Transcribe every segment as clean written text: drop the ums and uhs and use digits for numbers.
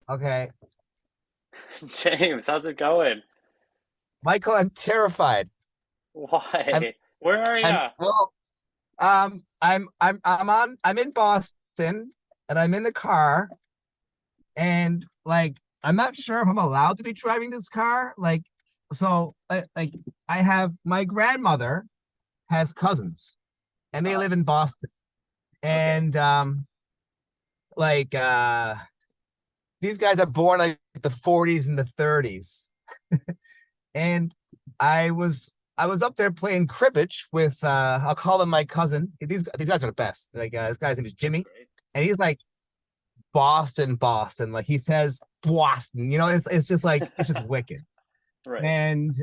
Okay, James, how's it going? Michael, I'm terrified. I'm Why? Where are I'm ya? well. I'm in Boston, and I'm in the car, and like I'm not sure if I'm allowed to be driving this car. Like I have my grandmother has cousins, and they Oh, live in Boston, okay. and like these guys are born like the 40s and the 30s, and I was up there playing cribbage with I'll call him my cousin. These guys are the best. Like this guy's name is That's Jimmy, great. and he's like Boston. Like he says Boston. It's just like it's just wicked. Right. And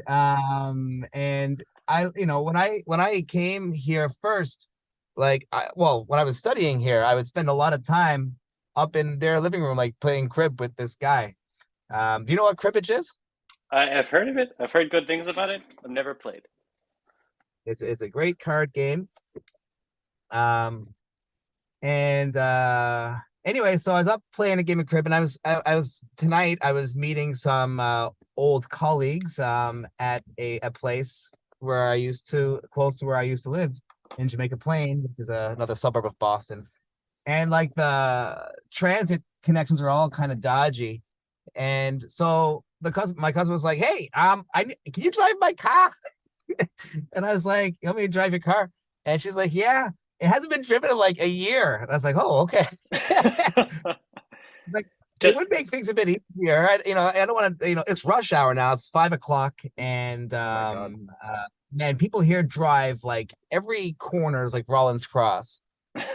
I when I came here first, when I was studying here, I would spend a lot of time up in their living room, like playing crib with this guy. Do you know what cribbage is? I've heard of it. I've heard good things about it. I've never played. It's a great card game. Um, and anyway, so I was up playing a game of crib, and I was meeting some old colleagues at a place where I used to close to where I used to live in Jamaica Plain, which is another suburb of Boston. And like the transit connections are all kind of dodgy. And so my cousin was like, "Hey, can you drive my car?" And I was like, "You want me to drive your car?" And she's like, "Yeah, it hasn't been driven in like a year." And I was like, "Oh, okay." Like it Just, would make things a bit easier. I don't want to, it's rush hour now. It's 5 o'clock, and oh my God. man, people here drive like every corner is like Rollins Cross,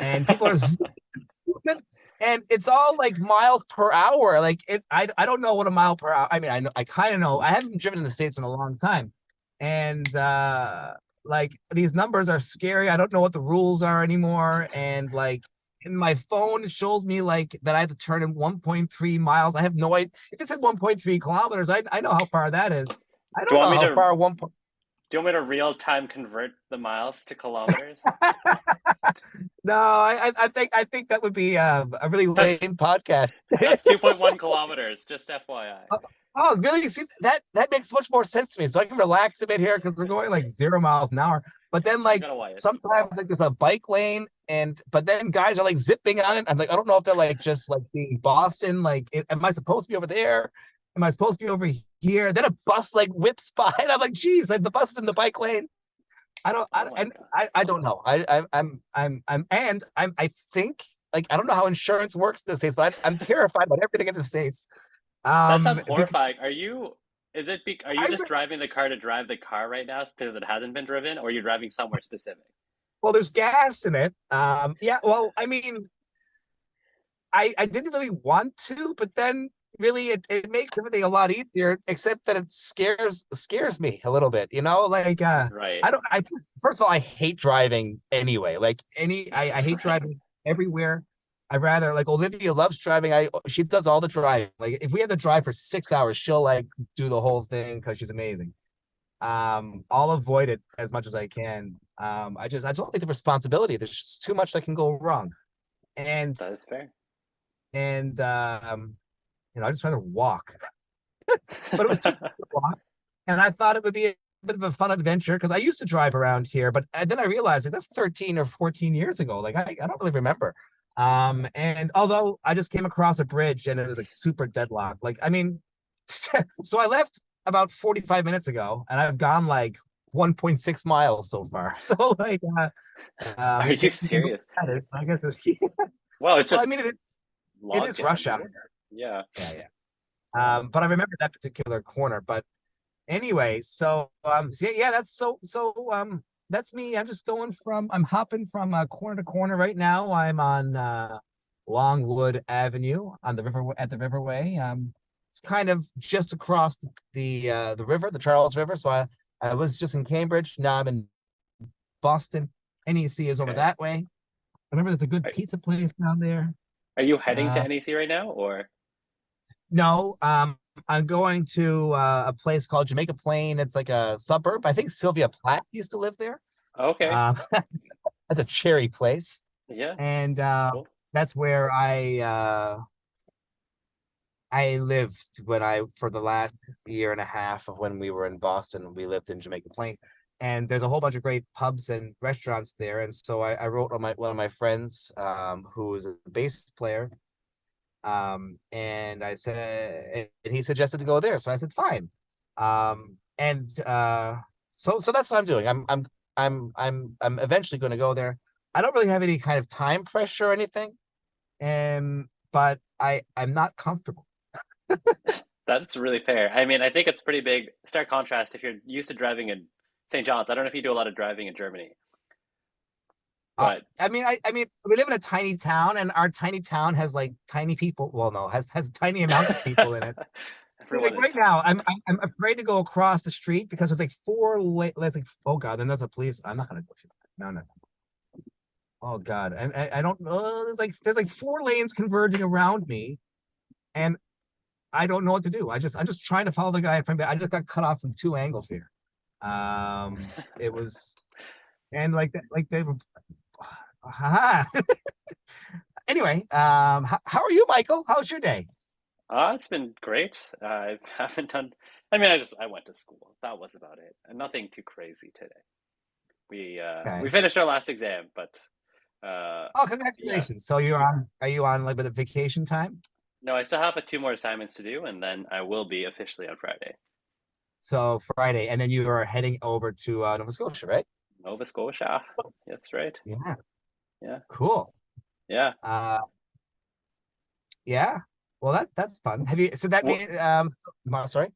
and people are zooming, and it's all like miles per hour. Like I don't know what a mile per hour. I mean, I know I kind of know. I haven't driven in the States in a long time, and like these numbers are scary. I don't know what the rules are anymore, and like in my phone it shows me like that I have to turn in 1.3 miles. I have no idea if it said 1.3 kilometers. I know how far that is. I Do you don't want know me how to far one point. do you want me to real time convert the miles to kilometers? No, I think that would be a really That's lame podcast. that's 2.1 kilometers, just FYI. Oh, oh, really? See, that makes much more sense to me. So I can relax a bit here because we're going like 0 miles an hour. But then I like got a wire. sometimes like there's a bike lane, and but then guys are like zipping on it. I'm like, I don't know if they're like just like being Boston. Like, am I supposed to be over there? Am I supposed to be over here? Then a bus like whips by, and I'm like, geez, like the bus is in the bike lane. I don't, Oh I my and God. I don't know. I think like I don't know how insurance works in the States, but I'm terrified about everything in the States. That sounds Because horrifying. Are you I just driving the car to drive the car right now because it hasn't been driven, or are you driving somewhere specific? Well, there's gas in it. Yeah. Well, I mean, I didn't really want to, but then really it makes everything a lot easier. Except that it scares me a little bit. Like Right. I don't. I first of all, I hate driving anyway. Like I hate Right. driving everywhere. I rather like Olivia loves driving. She does all the driving. Like if we have to drive for 6 hours, she'll like do the whole thing because she's amazing. I'll avoid it as much as I can. I don't like the responsibility. There's just too much that can go wrong. And That is fair. and I just tried to walk, but it was too far to walk. And I thought it would be a bit of a fun adventure because I used to drive around here, but then I realized like that's 13 or 14 years ago. Like I don't really remember. And although I just came across a bridge and it was like super deadlocked. Like I mean, so I left about 45 minutes ago and I've gone like 1.6 miles so far. So like Are you if you can serious? at it, I guess it's Well, it's well, I just mean it log is rush jams. hour. Yeah. Yeah, yeah. Wow. But I remember that particular corner. But anyway, so yeah, that's me. I'm hopping from corner to corner right now. I'm on Longwood Avenue on the river at the Riverway. It's kind of just across the river, the Charles River. So I was just in Cambridge. Now I'm in Boston. NEC is over Okay. that way. I remember there's a good Are, pizza place down there. are you heading to Uh, NEC right now, or? No, I'm going to a place called Jamaica Plain. It's like a suburb. I think Sylvia Plath used to live there. Okay. That's a cherry place, Yeah. and Cool. that's where I I lived when I for the last year and a half of when we were in Boston, we lived in Jamaica Plain, and there's a whole bunch of great pubs and restaurants there. And so I wrote on my one of my friends, who is a bass player, and I said, and he suggested to go there, so I said fine, and so that's what I'm doing. I'm eventually going to go there. I don't really have any kind of time pressure or anything, and but I'm not comfortable. That's really fair. I mean, I think it's pretty big stark contrast if you're used to driving in St. John's. I don't know if you do a lot of driving in Germany, but I mean, we live in a tiny town, and our tiny town has like tiny people. Well, no, has tiny amounts of people in it. everyone Like is right tiny. now, I'm afraid to go across the street because there's like there's like, oh god, then there's a police. I'm not gonna go through that. No, no. Oh god, I don't know. There's like 4 lanes converging around me, and I don't know what to do. I'm just trying to follow the guy in front of me. I just got cut off from 2 angles here. It was and like they were. Anyway, how are you, Michael? How's your day? It's been great. I haven't done. I mean, I went to school. That was about it, and nothing too crazy today. We Okay. finished our last exam, but Oh, yeah. congratulations. So are you on like a bit of vacation time? No, I still have 2 more assignments to do, and then I will be officially on Friday. So Friday, and then you are heading over to Nova Scotia, right? Nova Scotia. That's right. Yeah, Yeah, cool. yeah. Uh, yeah. Well, that's fun. Have you? So that Well, means sorry.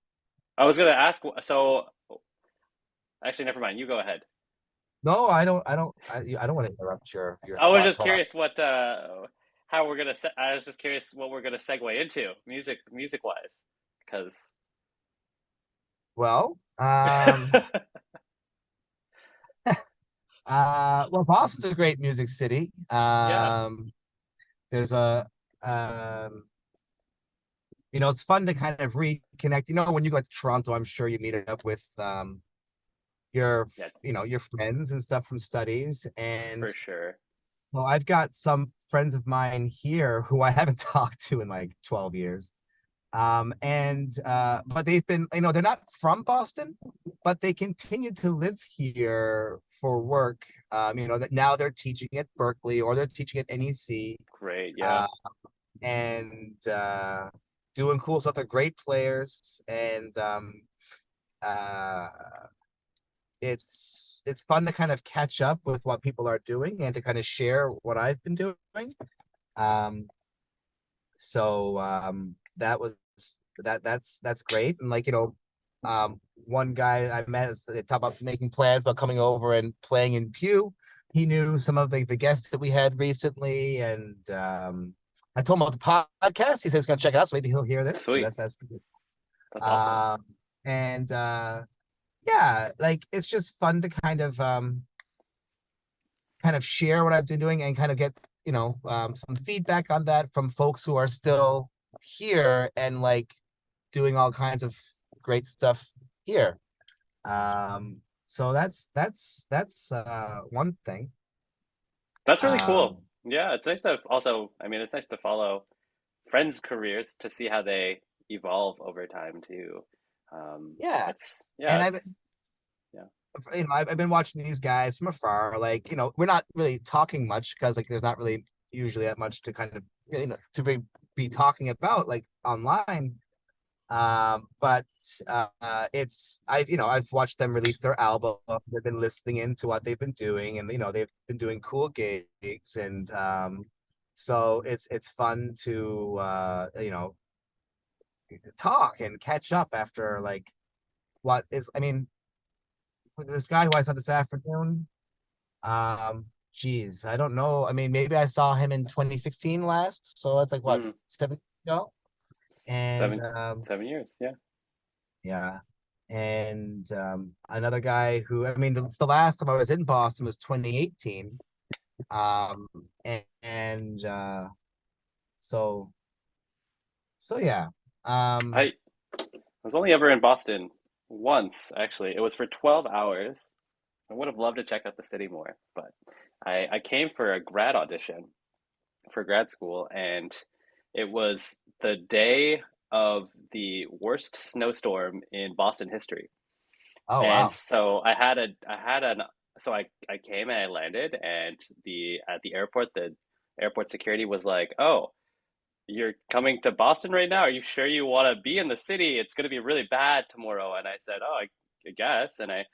I was gonna ask. So actually, never mind. You go ahead. No, I don't. I don't want to interrupt your I was thought just curious process. what how we're gonna. I was just curious what we're gonna segue into music wise, because Well, well, Boston's a great music city. yeah, There's a it's fun to kind of reconnect. When you go to Toronto, I'm sure you meet up with your yeah, your friends and stuff from studies. for And sure. so I've got some friends of mine here who I haven't talked to in like 12 years. And but they've been, they're not from Boston, but they continue to live here for work. That now they're teaching at Berkeley or they're teaching at NEC, Great. Yeah, uh, and doing cool stuff. They're great players, and uh, it's fun to kind of catch up with what people are doing and to kind of share what I've been doing. Um, so that's great. And like, one guy I met is they talk about making plans about coming over and playing in Pew. He knew some of the guests that we had recently, and I told him about the podcast. He said he's gonna check it out, so maybe he'll hear this. So sweet. that's pretty That's good. awesome. And yeah, like it's just fun to kind of share what I've been doing and kind of get some feedback on that from folks who are still here and like doing all kinds of great stuff here. So that's one thing. That's really cool. Um, Yeah, it's nice to also. I mean, it's nice to follow friends' careers to see how they evolve over time too. yeah, It's yeah, and I've it's yeah. I've been watching these guys from afar. Like, we're not really talking much because like there's not really usually that much to kind of be talking about like online. But I've watched them release their album. They've been listening into what they've been doing, and they've been doing cool gigs, and so it's fun to talk and catch up after like what is I mean this guy who I saw this afternoon. Geez, I don't know. I mean, maybe I saw him in 2016 last, so it's like what, Mm, 7 years ago, and seven 7 years. Yeah. yeah. And another guy who, I mean, the last time I was in Boston was 2018. Um, and so so yeah. Um, I was only ever in Boston once, actually. It was for 12 hours. I would have loved to check out the city more, but I came for a grad audition for grad school, and it was the day. of the worst snowstorm in Boston history. Oh And wow. so I had an so I came and I landed, and the at the airport, the airport security was like, "Oh, you're coming to Boston right now? Are you sure you want to be in the city? It's going to be really bad tomorrow." And I said, "Oh, I guess." And I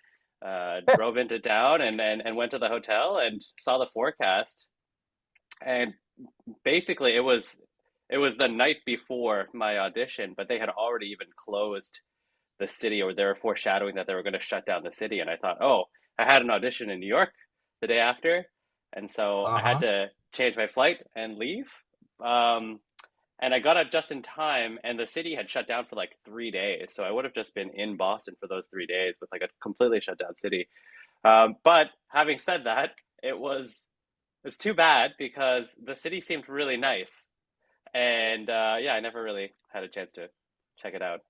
drove into town and went to the hotel and saw the forecast. And basically, it was the night before my audition, but they had already even closed the city, or they were foreshadowing that they were going to shut down the city. And I thought, oh, I had an audition in New York the day after, and so I had Uh-huh. to change my flight and leave. Um, and I got out just in time, and the city had shut down for like 3 days. So I would have just been in Boston for those 3 days with like a completely shut down city. But having said that, it's too bad because the city seemed really nice, and yeah, I never really had a chance to check it out.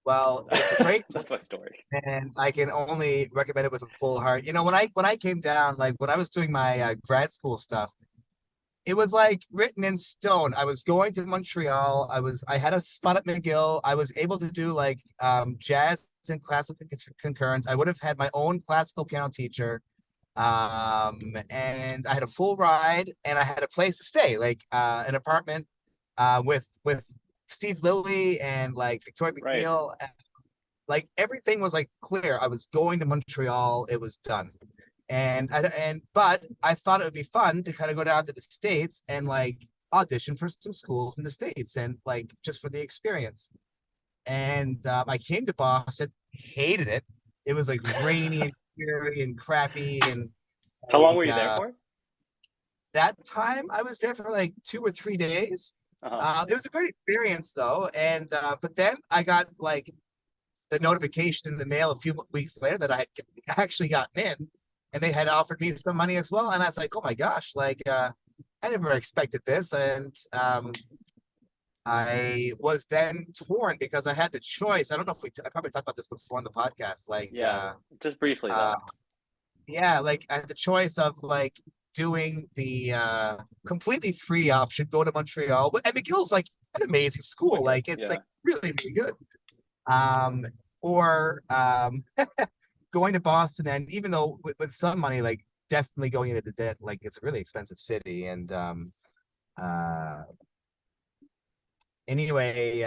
Well, it's a great That's my story. place, and I can only recommend it with a full heart. You know, when I came down, like when I was doing my grad school stuff, it was like written in stone. I was going to Montreal. I had a spot at McGill. I was able to do like jazz and classical concurrent. I would have had my own classical piano teacher. And I had a full ride, and I had a place to stay, like an apartment with Steve Lilly and like Victoria Right. McNeil. Like everything was like clear. I was going to Montreal. It was done. But I thought it would be fun to kind of go down to the States and like audition for some schools in the States and like just for the experience. And I came to Boston, hated it. It was like rainy and dreary and crappy. And How long were like you there for? that time I was there for like 2 or 3 days. Uh-huh. It was a great experience though. And but then I got like the notification in the mail a few weeks later that I had actually gotten in, and they had offered me some money as well. And I was like, oh my gosh, like I never expected this. And I was then torn because I had the choice. I don't know if I probably talked about this before on the podcast. Yeah, just briefly Uh, though. yeah, like I had the choice of like doing the completely free option, go to Montreal. And McGill's like an amazing school. Wicked. Like it's Yeah. like really, really good. Um, or going to Boston, and even though with some money, like definitely going into the debt, like it's a really expensive city. And uh anyway,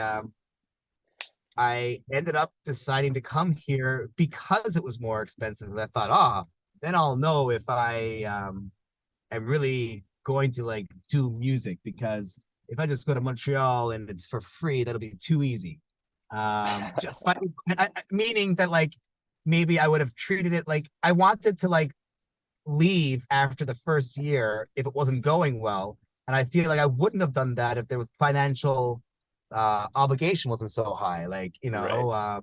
I ended up deciding to come here because it was more expensive. And I thought, then I'll know if I am really going to like do music, because if I just go to Montreal and it's for free, that'll be too easy. Just meaning that like maybe I would have treated it like I wanted to like leave after the first year if it wasn't going well. And I feel like I wouldn't have done that if there was financial obligation wasn't so high. Like, Right.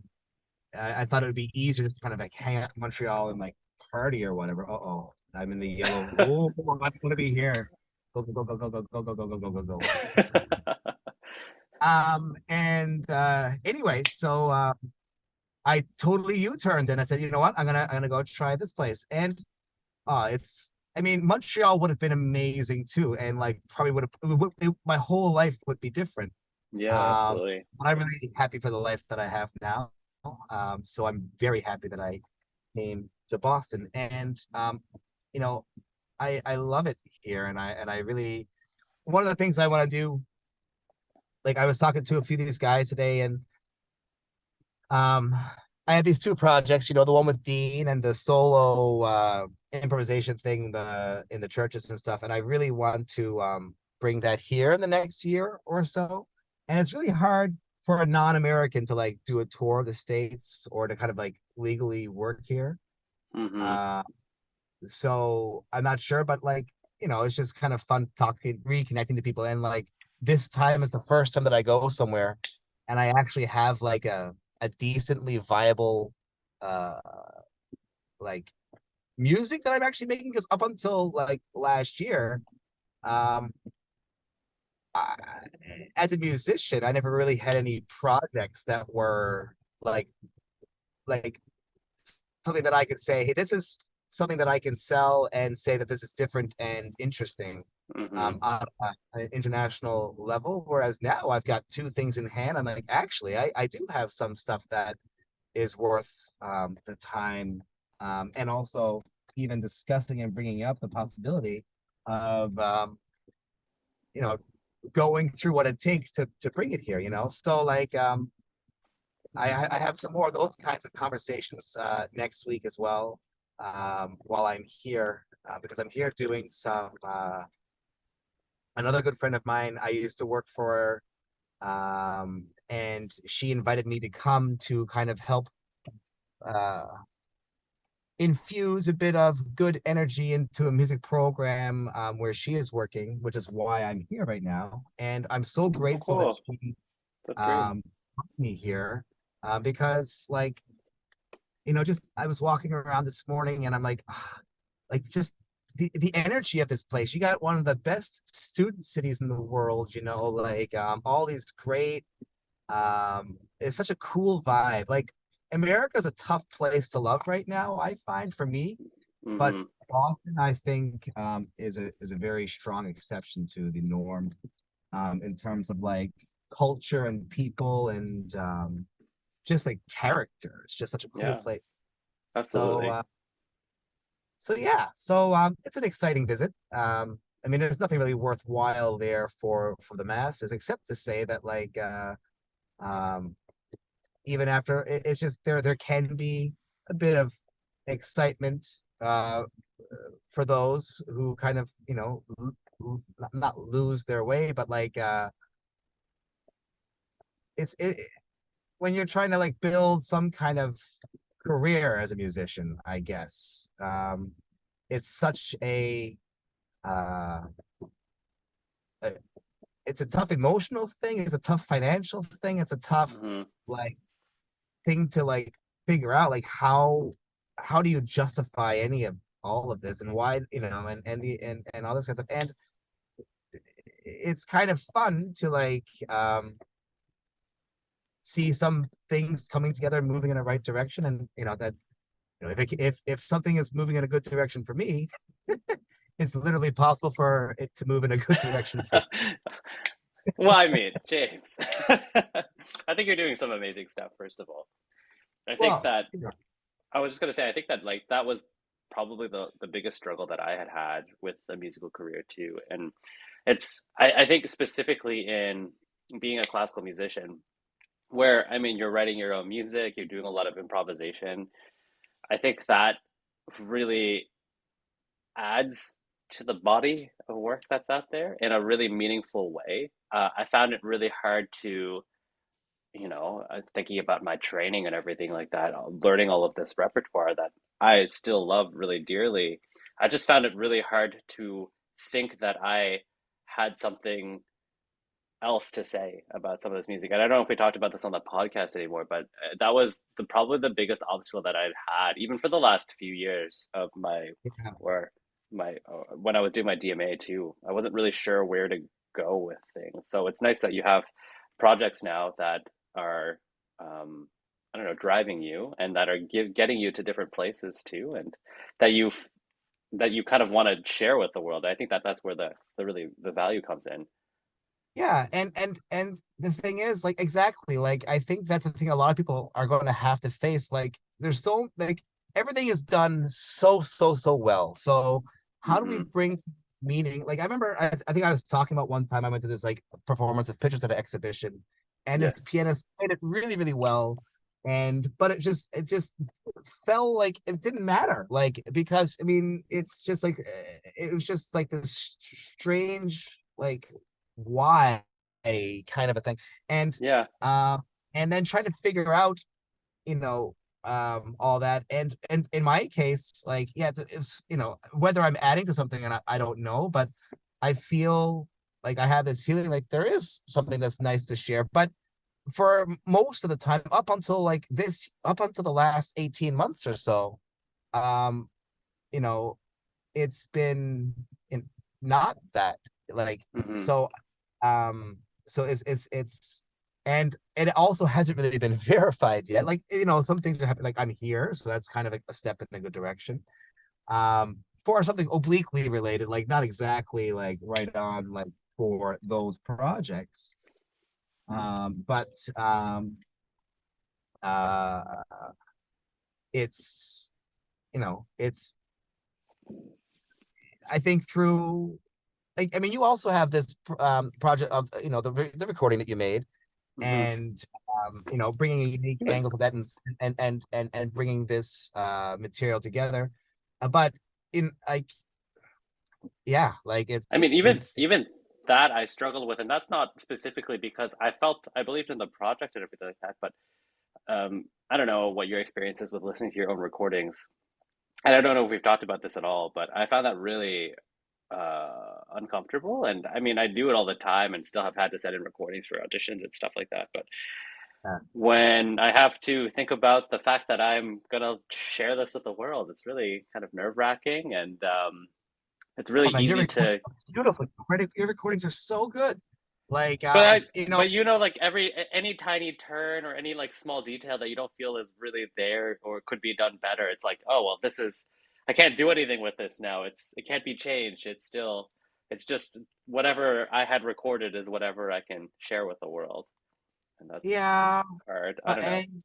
I thought it would be easier just to kind of like hang out in Montreal and like party or whatever. Oh, I'm in the yellow. Oh, I want to be here. Go, go, go, go, go, go, go, go, go, go, go, go. And anyway, so I totally U-turned and I said, you know what? I'm gonna go try this place. And it's I mean, Montreal would have been amazing too, and like probably would have my whole life would be different. Yeah, Um, absolutely. but I'm really happy for the life that I have now. So I'm very happy that I came to Boston, and you know, I love it here, and I really one of the things I want to do. Like I was talking to a few of these guys today, and um, I have these two projects. The one with Dean and the solo improvisation thing, the in the churches and stuff. And I really want to bring that here in the next year or so. And it's really hard for a non-American to like do a tour of the States or to kind of like legally work here. Hmm. Uh, so I'm not sure, but like, it's just kind of fun talking, reconnecting to people. And like this time is the first time that I go somewhere and I actually have like a decently viable uh like music that I'm actually making, because up until like last year, um I, as a musician, I never really had any projects that were like something that I could say, hey, this is something that I can sell and say that this is different and interesting. Hmm. on an international level. Whereas now I've got two things in hand. I'm like, actually, I do have some stuff that is worth the time, and also even discussing and bringing up the possibility of you know going through what it takes to bring it here. So like I have some more of those kinds of conversations next week as well, while I'm here, because I'm here doing some another good friend of mine I used to work for, and she invited me to come to kind of help uh, infuse a bit of good energy into a music program, where she is working, which is why I'm here right now. And I'm so Oh, grateful that cool. she That's great. um, brought me here, because like just I was walking around this morning and I'm like, like just the energy of this place. You got one of the best student cities in the world, like all these great it's such a cool vibe. Like America's a tough place to love right now, I find for me, but Hmm. Boston, I think, is a very strong exception to the norm, in terms of like culture and people and just like character. It's just such a cool Yeah, place. So absolutely. uh, so it's an exciting visit. I mean, there's nothing really worthwhile there for the masses, except to say that like um, even after it's just there can be a bit of excitement for those who kind of not lose their way, but like it's when you're trying to like build some kind of career as a musician, I guess. It's such uh, a it's a tough emotional thing. It's a tough financial thing. It's a tough Hmm. like thing to like figure out, like how do you justify any of all of this, and why, and all this kind of stuff. And it's kind of fun to like see some things coming together and moving in the right direction, and that if something is moving in a good direction for me, it's literally possible for it to move in a good direction for Well, I mean, James, I think you're doing some amazing stuff, first of all. I think well that I was just gonna say, I think that like that was probably the biggest struggle that I had had with a musical career too. And I think specifically in being a classical musician, where I mean you're writing your own music, you're doing a lot of improvisation. I think that really adds to the body of work that's out there in a really meaningful way. I found it really hard to, thinking about my training and everything like that, learning all of this repertoire that I still love really dearly. I just found it really hard to think that I had something else to say about some of this music. And I don't know if we talked about this on the podcast anymore, but that was probably the biggest obstacle that I'd had, even for the last few years of my yeah. or my when I was doing my DMA too. I wasn't really sure where to go with things. So it's nice that you have projects now that are, I don't know, driving you and that are getting you to different places too, and that you kind of want to share with the world. I think that that's where the really the value comes in. Yeah, and the thing is, like, exactly, like I think that's the thing a lot of people are going to have to face. Like, there's so like everything is done so well. So how do we Hmm. bring meaning? Like, I remember, I think I was talking about one time I went to this like performance of pictures at an exhibition, and this Yes. pianist played it really well, and but it just felt like it didn't matter, like because I mean it's just like it was just like this strange like why kind of a thing. And Yeah. uh and then trying to figure out, all that. And in my case, like, yeah, it's whether I'm adding to something or not, I don't know, but I feel like I have this feeling like there is something that's nice to share. But for most of the time, up until the last 18 months or so, um you know it's been in, not that, like, Hmm. so um so it's and it also hasn't really been verified yet. Like, some things are happening, like I'm here, so that's kind of a step in a good direction. for something obliquely related, like not exactly like right on like for those projects. But uh it's it's I think through like I mean you also have this project of the recording that you made Hmm. and bringing unique angles of that and bringing this material together. But in like yeah, like I mean, it's even it's even that I struggled with, and that's not specifically because I believed in the project and everything like that, but I don't know what your experience is with listening to your own recordings. And I don't know if we've talked about this at all, but I found that really uncomfortable. And I mean, I do it all the time and still have had to set in recordings for auditions and stuff like that. But uh, when I have to think about the fact that I'm gonna share this with the world, it's really kind of nerve-wracking, and it's really oh man, easy to. your recordings are so good. Like But like any tiny turn or any like small detail that you don't feel is really there or could be done better. It's like, oh well, I can't do anything with this now. It can't be changed. It's just whatever I had recorded is whatever I can share with the world, and that's yeah, hard. I don't know. and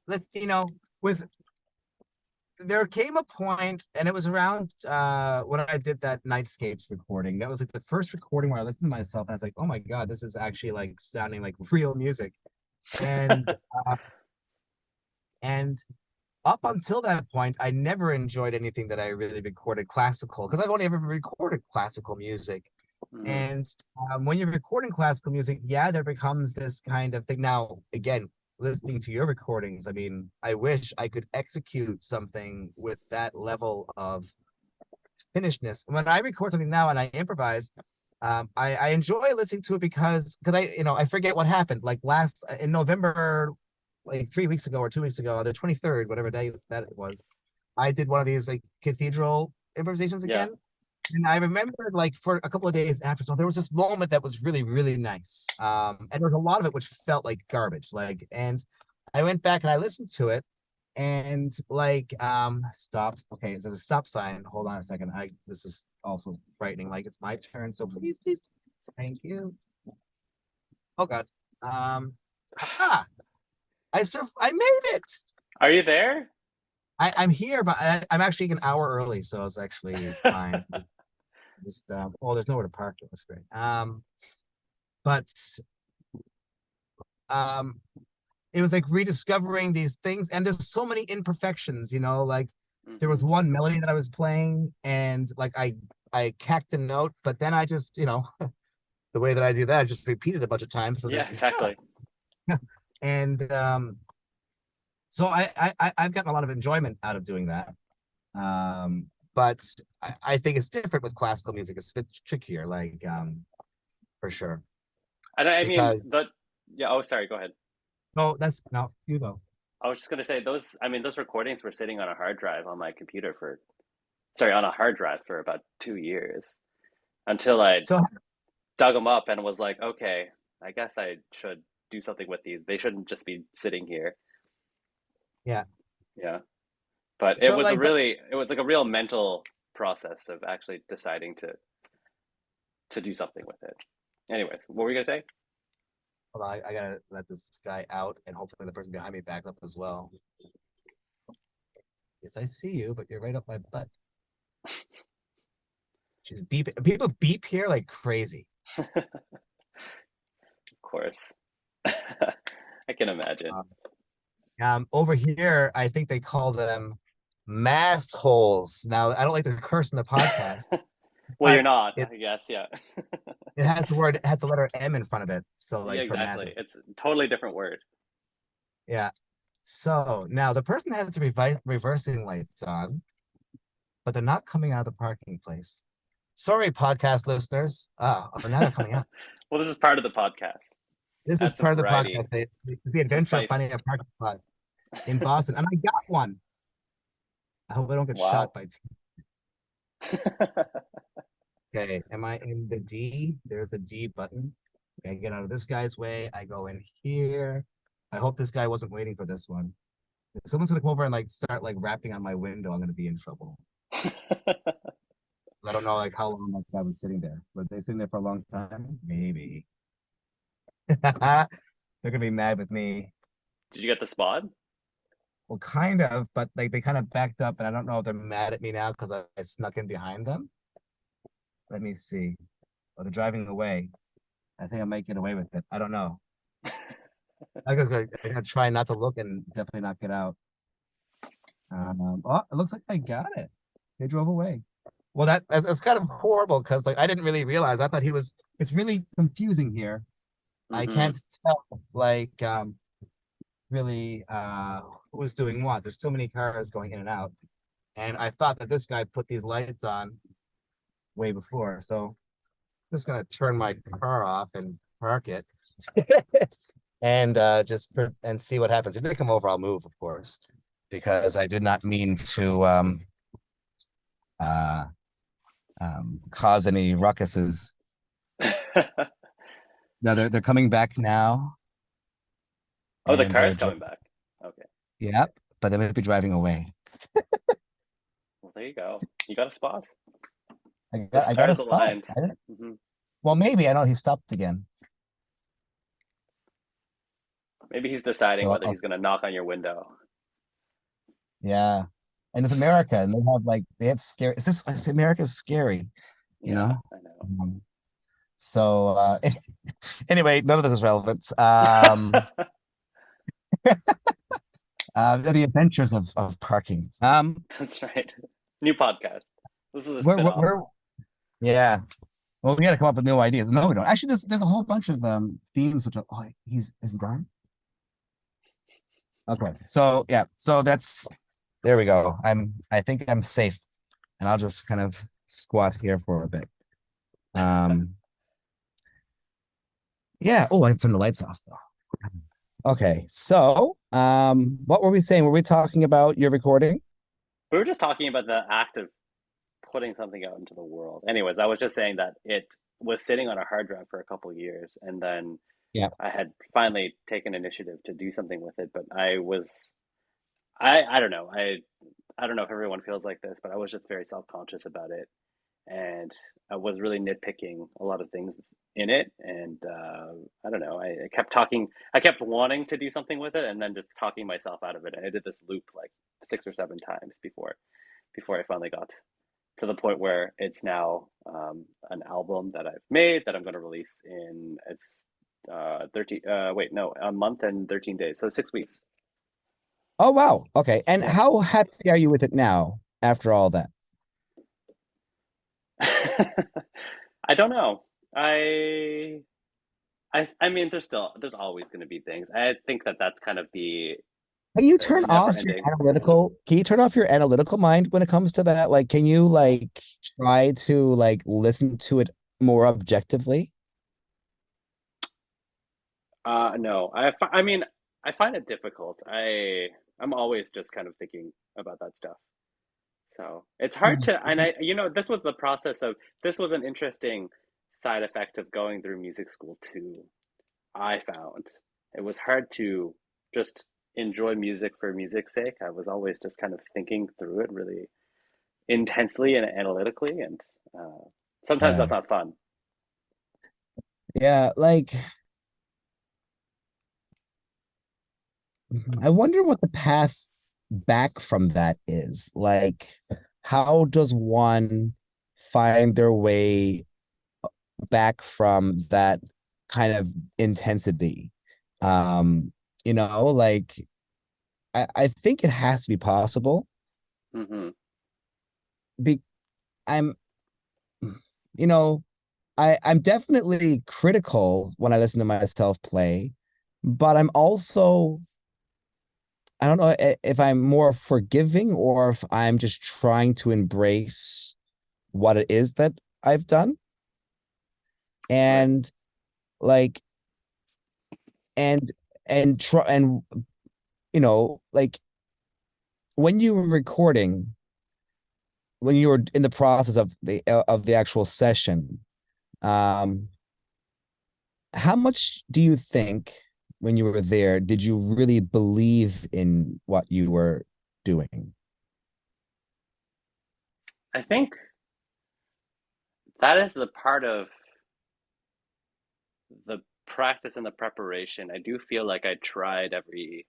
let's with there came a point, and it was around when I did that Nightscapes recording. That was like the first recording where I listened to myself, and I was like, "Oh my God, this is actually like sounding like real music." And and up until that point, I never enjoyed anything that I really recorded classical because I've only ever recorded classical music. Hmm. And when you're recording classical music, yeah, there becomes this kind of thing. Now, again, listening to your recordings, I mean, I wish I could execute something with that level of finishedness. When I record something now and I improvise, I enjoy listening to it because I forget what happened. Like last in November, like 3 weeks ago or 2 weeks ago, the 23rd, whatever day that it was, I did one of these like cathedral improvisations Yeah. again. And I remember like for a couple of days after, so there was this moment that was really, really nice. And there was a lot of it which felt like garbage. And I went back and I listened to it and like stopped. Okay, there's a stop sign. Hold on a second. This is also frightening. Like it's my turn. So please, thank you. Oh God. Um ah, I made it. Are you there? I'm here, but I'm actually an hour early, so it's actually fine. Just oh, there's nowhere to park. That's great. But um, it was like rediscovering these things, and there's so many imperfections. Like there was Hmm. one melody that I was playing, and like I cacked a note, but then I just the way that I do that, I just repeated a bunch of times. So Yeah, this exactly. and so I've gotten a lot of enjoyment out of doing that. But I think it's different with classical music. It's a bit trickier, like for sure. And I mean, Because yeah, oh, sorry, go ahead. no, that's no, you go. I was just gonna say I mean, those recordings were sitting on a hard drive on my computer sorry, on a hard drive for about 2 years until I So dug them up and was like, okay, I guess I should do something with these. They shouldn't just be sitting here. yeah, Yeah. But so like, but it was like a real mental process of actually deciding to do something with it. Anyways, what were you gonna say? hold on, I gotta let this guy out, and hopefully the person behind me back up as well. Yes, I see you, but you're right up my butt. She's beeping. People beep here like crazy. Of course. I can imagine. Um, over here, I think they call them mass holes. Now, I don't like to curse in the podcast, Well, you're but not, it I guess, yeah. it has the letter M in front of it. So Yeah, like for exactly. masses. It's a totally different word. Yeah. So now the person has the reversing lights on, but they're not coming out of the parking place. Sorry, podcast listeners. Oh, now they're coming out. Well, this is part of the podcast. This is Add some part of the variety, podcast. It's the some adventure of spice. finding a parking spot in Boston, and I got one. I hope I don't get shot Wow. by. Okay, am I in the D? There's a D button. Okay, I get out of this guy's way. I go in here. I hope this guy wasn't waiting for this one. If someone's gonna come over and like start like rapping on my window, I'm gonna be in trouble. I don't know like how long that guy was sitting there. Were they sitting there for a long time? Maybe. They're gonna be mad with me. Did you get the spot? Well, kind of, but like they kind of backed up, and I don't know if they're mad at me now because I snuck in behind them. Let me see. Oh, they're driving away. I think I might get away with it. I don't know. I gotta try not to look and definitely not get out. Oh, it looks like I got it. They drove away. Well, that's kind of horrible because like I didn't really realize. I thought he was. It's really confusing here. I Hmm. can't tell like really who was doing what. There's so many cars going in and out, and I thought that this guy put these lights on way before. So I'm just gonna turn my car off and park it, and and see what happens. If they come over, I'll move, of course, because I did not mean to uh, cause any ruckuses. No, they're coming back now, Oh, the and car's coming back. Okay. yep, but they might be driving away. Well, there you go. You got a spot. I The got I got a stars spot. aligned. Hmm. Well, maybe I know he stopped again. Maybe he's deciding So whether I'll he's going to knock on your window. yeah, and it's America, and they have scary. America's scary, you Yeah, know. I know. Um, so anyway, none of this is relevant. The adventures of parking. That's right. New podcast. This is a We're, we're, spin-off. we're yeah. Well, we got to come up with new ideas. No, we don't. Actually, there's a whole bunch of themes which are. Oh, he's is he gone? Okay, so yeah, so that's there we go. I think I'm safe, and I'll just kind of squat here for a bit. Um, yeah. Oh, I can turn the lights off though. Okay, so what were we saying? Were we talking about your recording? We were just talking about the act of putting something out into the world. Anyways, I was just saying that it was sitting on a hard drive for a couple of years, and then Yeah. I had finally taken initiative to do something with it, but I don't know. I don't know if everyone feels like this, but I was just very self-conscious about it, and I was really nitpicking a lot of things in it, and I don't know. I kept talking. I kept wanting to do something with it, and then just talking myself out of it. And I did this loop like 6 or 7 times before I finally got to the point where it's now an album that I've made that I'm going to release in it's 13 wait no a month and 13 days, so 6 weeks. Oh wow. Okay. And Yeah. how happy are you with it now after all that? I don't know. I I mean there's always going to be things. I think that that's kind of Can you the turn never off your ending. analytical? Can you turn off your analytical mind when it comes to that? Like, can you like try to like listen to it more objectively? No. I mean I find it difficult. I'm always just kind of thinking about that stuff. So it's hard to, and this was the process of, this was an interesting side effect of going through music school too. I found it was hard to just enjoy music for music's sake. I was always just kind of thinking through it really intensely and analytically, and sometimes Yeah. that's not fun. Yeah, like I wonder what the path back from that is. Like, how does one find their way back from that kind of intensity? Um, like I think it has to be possible. Hmm. Be I'm you know, I'm definitely critical when I listen to myself play, but I'm also I don't know if I'm more forgiving or if I'm just trying to embrace what it is that I've done. Right. And like and try and like when you were recording, when you were in the process of the actual session, um, how much do you think when you were there did you really believe in what you were doing? I think that is the part of the practice and the preparation. I do feel like I tried every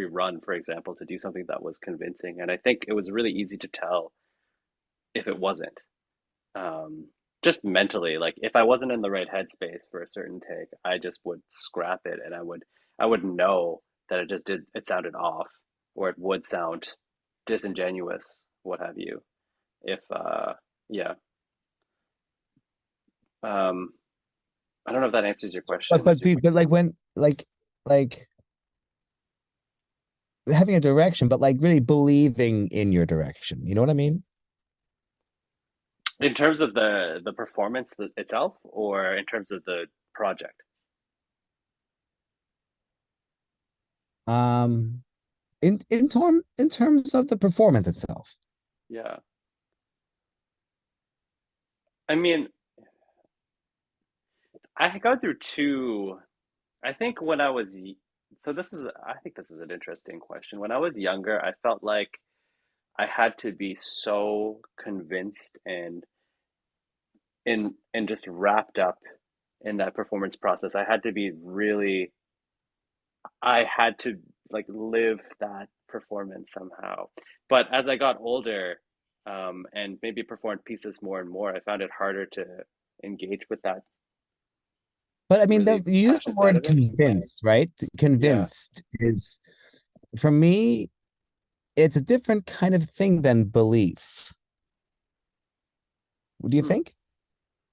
run, for example, to do something that was convincing, and I think it was really easy to tell if it wasn't. Um, just mentally, like if I wasn't in the right headspace for a certain take, I just would scrap it, and I would know that it sounded off, or it would sound disingenuous, what have you. If yeah, um, I don't know if that answers your But question. but like when like having a direction, but like really believing in your direction. You know what I mean? In terms of the performance itself, or in terms of the project? Um, in terms of the performance itself. Yeah. I mean, I go through two. I think when I was, so I think this is an interesting question. When I was younger, I felt like I had to be so convinced and just wrapped up in that performance process. I had to like live that performance somehow. But as I got older, and maybe performed pieces more and more, I found it harder to engage with that But I mean, really you use the passionate side word of it. convinced, right? Yeah. Convinced is, for me, it's a different kind of thing than belief. Do you Hmm. think?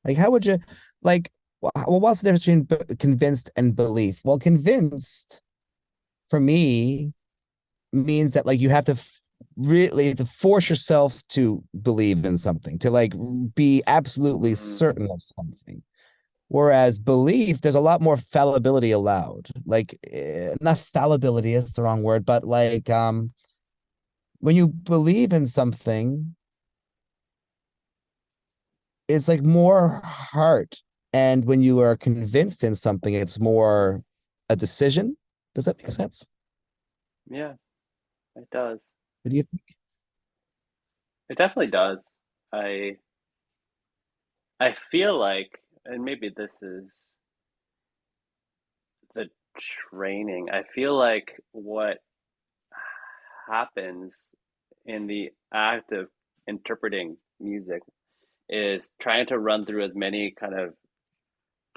Like, how would you, like, well, what's the difference between convinced and belief? Well, convinced for me means that like you have to really to force yourself to believe in something, to like be absolutely Mm, certain of something. Whereas belief, there's a lot more fallibility allowed. Like, not fallibility is the wrong word, but like when you believe in something, it's like more heart. And when you are convinced in something, it's more a decision. Does that make sense? yeah, it does. What do you think? It definitely does. I I feel like, and maybe this is the training. I feel like what happens in the act of interpreting music is trying to run through as many kind of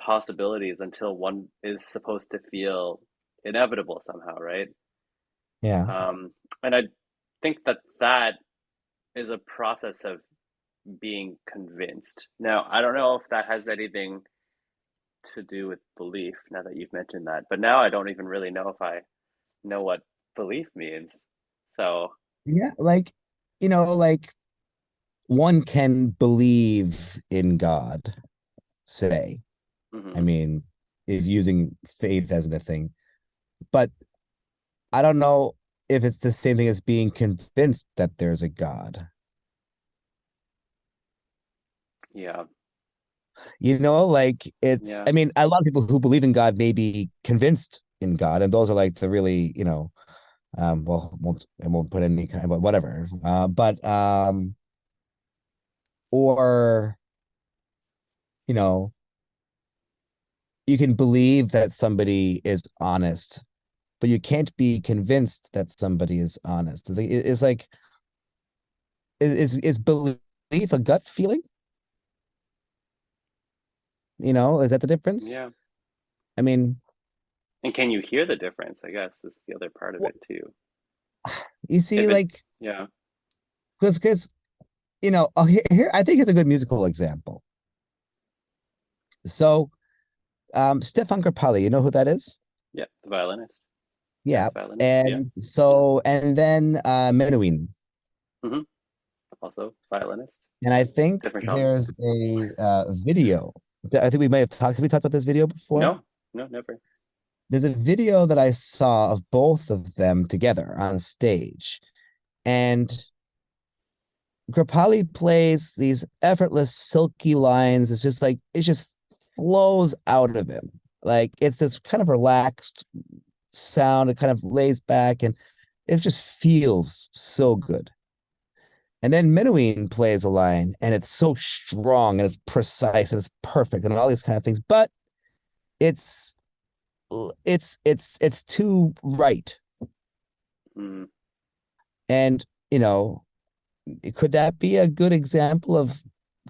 possibilities until one is supposed to feel inevitable somehow, right? Yeah. Um, and I think that that is a process of being convinced. Now, I don't know if that has anything to do with belief now that you've mentioned that, but now I don't even really know if I know what belief means. So, Yeah. Like, like one can believe in God, say. I mhm. mean, if using faith as the thing, but I don't know if it's the same thing as being convinced that there's a God. Yeah, Like yeah, I mean, a lot of people who believe in God may be convinced in God, and those are like the really, well, I won't put any kind, but whatever. Or, you know, you can believe that somebody is honest, but you can't be convinced that somebody is honest. It's like is belief a gut feeling? Is that the difference? yeah. I mean, And can you hear the difference? I guess is the other part of wh- it too. you see, If it, like, yeah, because here I think it's a good musical example. So, Stefan Grappelli, you know who that is? yeah, the violinist, jazz Yeah, violinist, yeah. and then Menuhin, Hmm. Also violinist, and I think different genre. there's a video. I think we might have talked. Have we talked about this video before? No, no, never. There's a video that I saw of both of them together on stage, and Grappelli plays these effortless, silky lines. It's just like it just flows out of him. Like it's this kind of relaxed sound. It kind of lays back, and it just feels so good. And then Menuhin plays a line and it's so strong and it's precise and it's perfect and all these kind of things, but it's it's too right. Mm, And could that be a good example of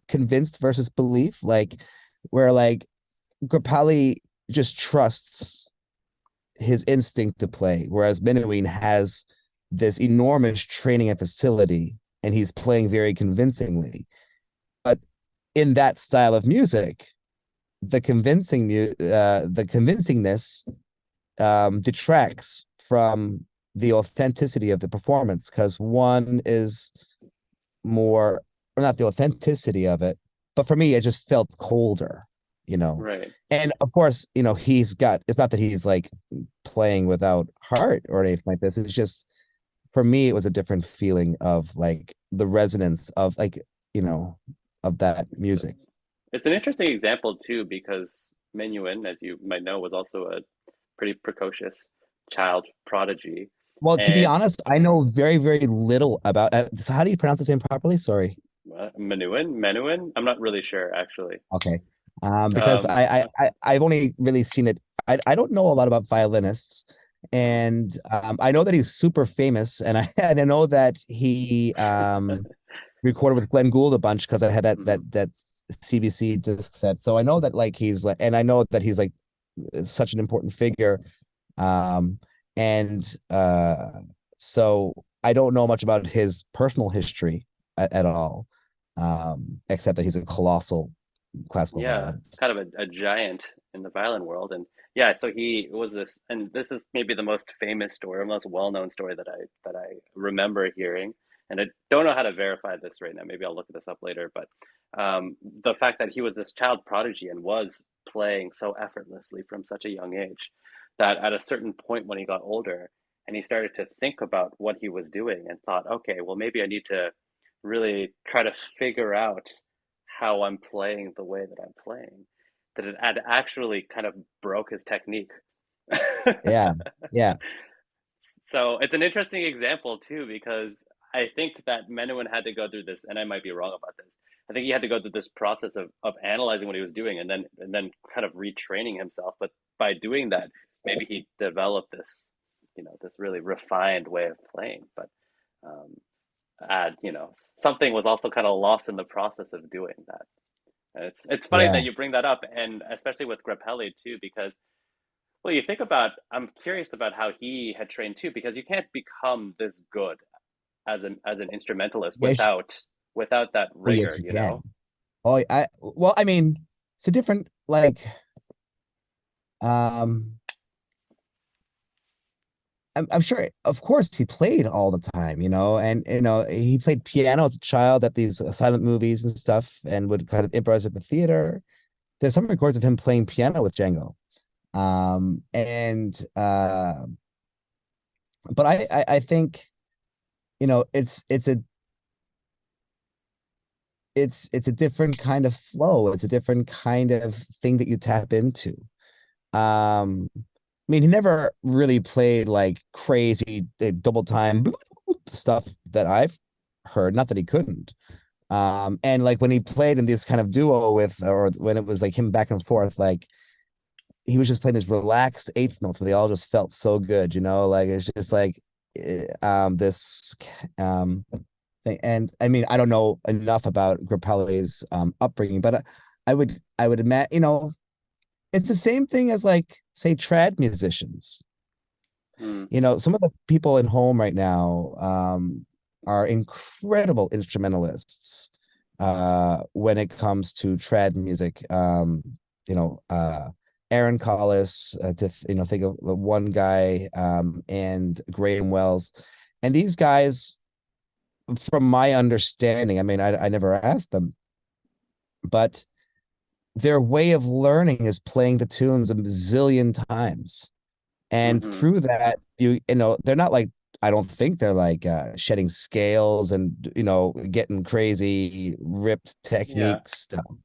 convinced versus belief? Like where like Grappelli just trusts his instinct to play, whereas Menuhin has this enormous training and facility, and he's playing very convincingly. But in that style of music, the convincingness detracts from the authenticity of the performance because one is more, or not the authenticity of it, but for me, it just felt colder, you know. right. And of course, he's got, it's not that he's like playing without heart or anything like this. It's just, for me, it was a different feeling of like the resonance of like, you know, of that It's music. it's an interesting example too because Menuhin, as you might know, was also a pretty precocious child prodigy. Well, to be And honest, I know very, very little about. So, how do you pronounce his name properly? Sorry. Menuhin, I'm not really sure actually. Okay. Because Um, I've only really seen it. I don't know a lot about violinists, mhm, and I know that he's super famous, and I and I know that he recorded with Glenn Gould a bunch because I had mhm. that CBC disc set. So I know that like he's like, and I know that he's like such an important figure. Um, and so I don't know much about his personal history at all, except that he's a colossal classical Yeah, violinist. kind of a giant in the violin world. And yeah, so he was this, and this is maybe the most famous story, or most well-known story that I remember hearing. And I don't know how to verify this right now. Maybe I'll look this up later. But the fact that he was this child prodigy and was playing so effortlessly from such a young age, that at a certain point when he got older and he started to think about what he was doing and thought, okay, well, maybe I need to really try to figure out how I'm playing the way that I'm playing, that it had actually kind of broke his technique. Yeah, yeah, So it's an interesting example too, because I think that Menuhin had to go through this, and I might be wrong about this. I think he had to go through this process of analyzing what he was doing and then kind of retraining himself. But by doing that, maybe he developed this, this really refined way of playing. But um, something was also kind of lost in the process of doing that. And it's funny yeah. that you bring that up, and especially with Grappelli too, because well, you think about. I'm curious about how he had trained too, because you can't become this good as an instrumentalist Yes, without that oh yes, rigor, you you can. know? Oh, well, I mean, it's a different like um I'm sure, of course, he played all the time, and he played piano as a child at these silent movies and stuff, and would kind of improvise at the theater. There's some records of him playing piano with Django, and but I think it's a different kind of flow. It's a different kind of thing that you tap into. I mean, he never really played like crazy double time stuff that I've heard. Not that he couldn't. And like when he played in this kind of duo with, or when it was like him back and forth, like he was just playing these relaxed eighth notes, but they all just felt so good, Like it's just like this thing. And I mean, I don't know enough about Grappelli's upbringing, but I would imagine, it's the same thing as like say trad musicians. Mm, Some of the people in home right now are incredible instrumentalists when it comes to trad music. Aaron Collis, think of the one guy, and Graham Wells. And these guys, from my understanding, I mean, I never asked them, but their way of learning is playing the tunes a zillion times. And mm-hmm. through that, they're not like, I don't think they're like shedding scales and getting crazy ripped Yeah. technique stuff.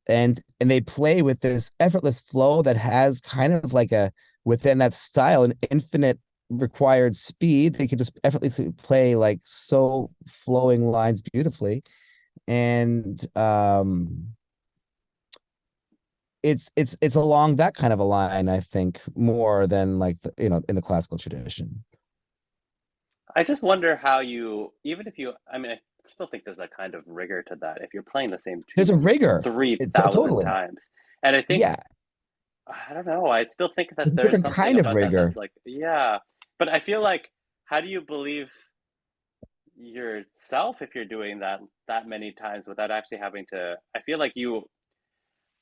And they play with this effortless flow that has kind of like a, within that style, an infinite. required speed, they could just effortlessly play like so flowing lines beautifully. And it's along that kind of a line, I think, more than like in the classical tradition. I just wonder how you, even if you, I mean, I still think there's a kind of rigor to that. If you're playing the same There's a tune rigor. 3,000 Totally. times. And I think, Yeah. I don't know, I still think that It's a there's different something kind of about that that's rigor. like, yeah. But I feel like, how do you believe yourself if you're doing that many times without actually having to? I feel like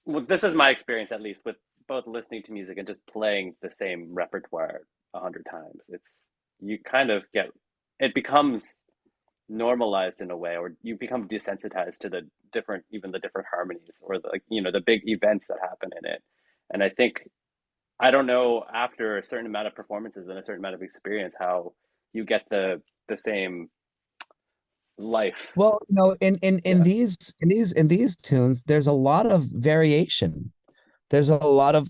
well, this is my experience at least with both listening to music and just playing the same repertoire 100 times. It's you kind of get it becomes normalized in a way, or you become desensitized to the different, even the different harmonies or the, like, the big events that happen in it. And I think, I don't know, after a certain amount of performances and a certain amount of experience, how you get the same life. Well, in Yeah. these tunes, there's a lot of variation. There's a lot of,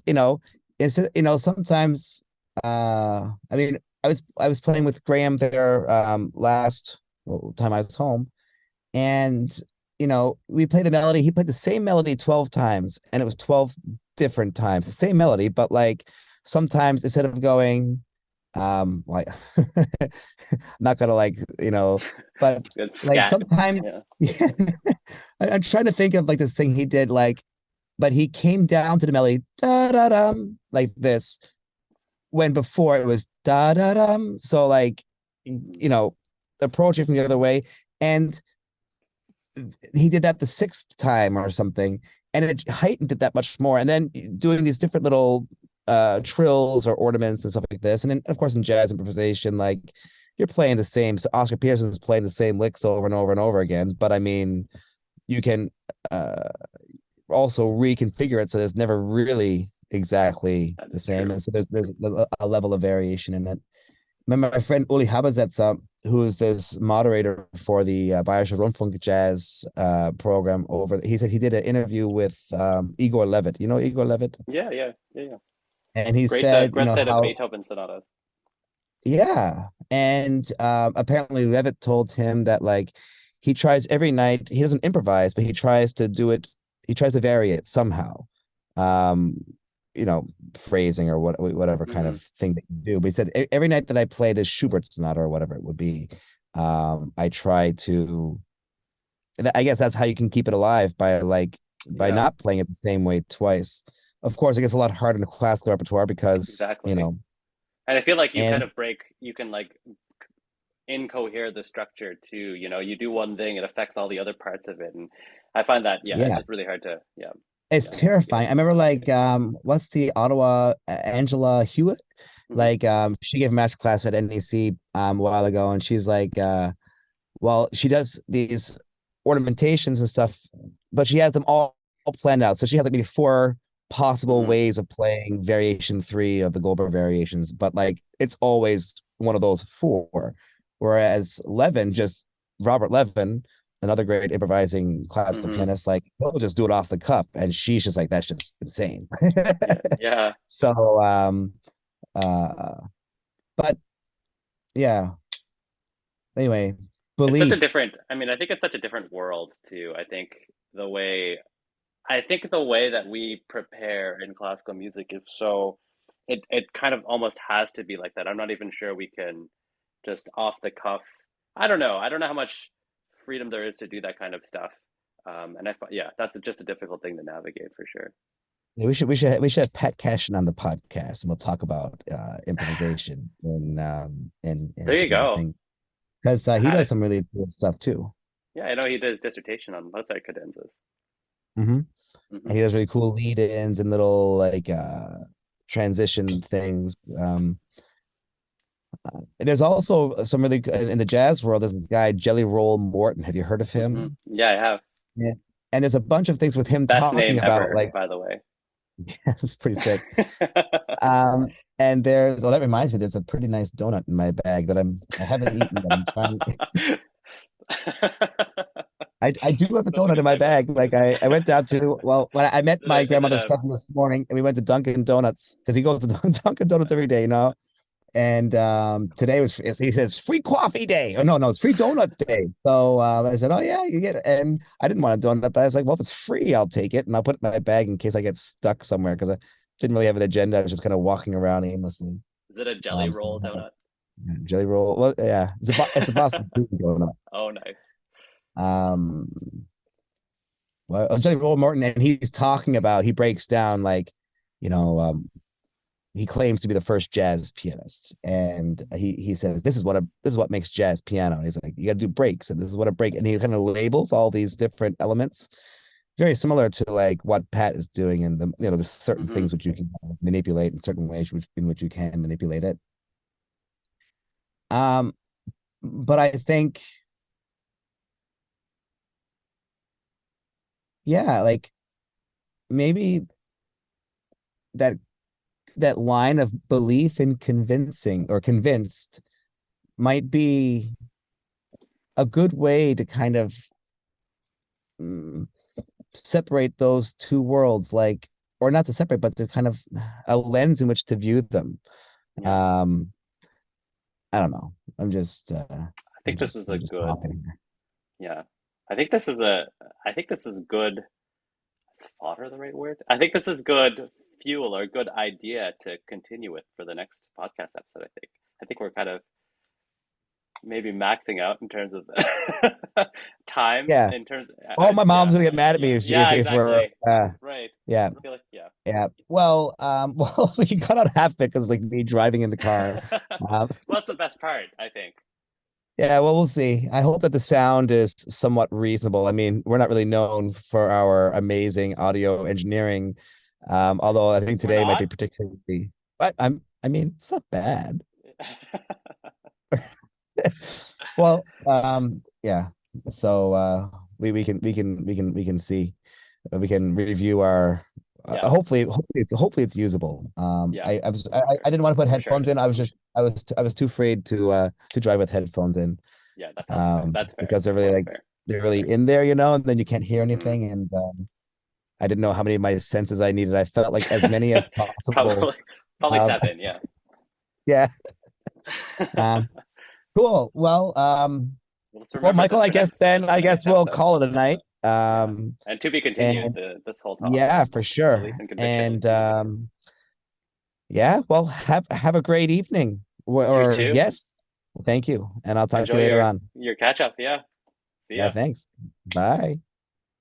sometimes I mean, I was playing with Graham there last time I was home, and we played a melody. He played the same melody 12 times, and it was 12 different times, the same melody, but like sometimes instead of going like not gonna like but It's like scat. sometime Yeah. yeah, I'm trying to think of like this thing he did, like, but he came down to the melody da da dum like this when before it was da da dum. So like, approach it from the other way, and he did that the sixth time or something, and it heightened it that much more. And then doing these different little trills or ornaments and stuff like this. And then of course in jazz improvisation, like you're playing the same. So Oscar Peterson's playing the same licks over and over and over again. But I mean, you can uh also reconfigure it so it's never really exactly That the is same. true. And so there's a level of variation in it. Remember my friend Uli Habazetz, who is this moderator for the Bayerische Rundfunk Jazz program over. He said he did an interview with Igor Levit. You know Igor Levit? Yeah, yeah, yeah, yeah. And he Great, said, great set of how, Beethoven sonatas. yeah. And apparently Levitt told him that like he tries every night, he doesn't improvise, but he tries to do it, he tries to vary it somehow. Um, phrasing or whatever kind Hmm. of thing that you do. But he said every night that I play this Schubert sonata or whatever it would be, I try to, and I guess that's how you can keep it alive by Yeah, not playing it the same way twice. Of course, it gets a lot harder in the classical repertoire because, exactly. And I feel like you kind and of you can like incohere the structure too. You do one thing, it affects all the other parts of it. And I find that, yeah, yeah, it's really hard to, yeah, it's yeah, navigate. terrifying. I remember like what's the Ottawa Angela Hewitt? Hmm. Like she gave a master class at NEC a while ago, and she's like well, she does these ornamentations and stuff, but she has them all planned out. So she has like maybe four possible Hmm. ways of playing variation three of the Goldberg variations, but like it's always one of those four. Whereas Levin, just Robert Levin, another great improvising classical Hmm. pianist, like he'll just do it off the cuff, and she's just like, that's just insane. Yeah, yeah. So uh but yeah, anyway, It's such a belief. different, I mean, I think it's such a different world too. The way, I think the way that we prepare in classical music is so, it kind of almost has to be like that. I'm not even sure we can just off the cuff. I don't know. I don't know how much freedom there is to do that kind of stuff. Yeah, that's just a difficult thing to navigate for sure. Yeah, we should have Pat Cashin on the podcast, and we'll talk about improvisation There and you go. things, because he Had does it. some really cool stuff too. Yeah, I know he did his dissertation on Mozart cadenzas. Hmm. Hmm. And he does really cool lead-ins and little like transition things. And there's also some really in the jazz world. There's this guy Jelly Roll Morton. Have you heard of Hmm. him? Yeah, I have. Yeah. And there's a bunch of things with him Best talking name about ever, like by the way. it's pretty sick. And that reminds me, there's a pretty nice donut in my bag that I haven't eaten, but I'm trying. I do have a That's a donut in good my segue. bag. Like I went down to, well, when I met my Is it grandmother's a cousin this morning, and we went to Dunkin' Donuts because he goes to Dunkin' Donuts every day, and today was he says free coffee day. Oh no, it's free donut day. So I said, oh yeah, you get it. And I didn't want a donut, but I was like, well, if it's free, I'll take it, and I'll put it in my bag in case I get stuck somewhere because I didn't really have an agenda. I was just kind of walking around aimlessly. Is it a jelly So roll donut? yeah, jelly roll. Well, yeah, it's a Boston food donut. Oh, nice. Um, well, jelly roll Morton, and he's talking about he breaks down like, you know, he claims to be the first jazz pianist, and he says this is what makes jazz piano. And he's like, you got to do breaks, and this is what a break, and he kind of labels all these different elements, very similar to like what Pat is doing, and there's certain Hmm. things which you can manipulate in certain ways in which you can manipulate it. Um, but I think, yeah, like maybe that that line of belief in convincing or convinced might be a good way to kind of mm, separate those two worlds, like, or not to separate, but to kind of a lens in which to view them. Yeah. Um, I don't know. I think this is a I'm just good, talking here. yeah. I think this is a, I think this is good. Is fodder the right word? I think this is good fuel or good idea to continue with for the next podcast episode, I think. I think we're kind of maybe maxing out in terms of time, Yeah. in terms, Oh, my yeah, mom's gonna get mad at me yeah, if we're exactly. Right. yeah. I feel like, yeah. Yeah. Well, well, we can cut out half of it because like me driving in the car. Well, Um, that's the best part, I think. yeah, well, we'll see. I hope that the sound is somewhat reasonable. I mean, we're not really known for our amazing audio engineering, although I think We're today might be not? particularly. I mean, it's not bad. Well, yeah. So we can see we can review our Yeah, hopefully it's usable. yeah, I for, didn't want to put for sure it headphones in. is. I was too afraid to drive with headphones in, Yeah, that sounds fair. That's fair. because That's fair. they're really in there, and then you can't hear Hmm. anything, and I didn't know how many of my senses I needed. I felt like as many as possible. Probably, probably Um, seven. Yeah. yeah. Um, cool. Let's Well, remember Michael, this I for the guess next we'll episode. call it a night. Yeah, and to be continued. And This whole talk yeah, on for sure. belief and conviction. And yeah, well, have a great evening. You Or too. yes, thank you. And I'll talk to Enjoy you later on. your catch up. Yeah. See Yeah, ya. thanks. Bye.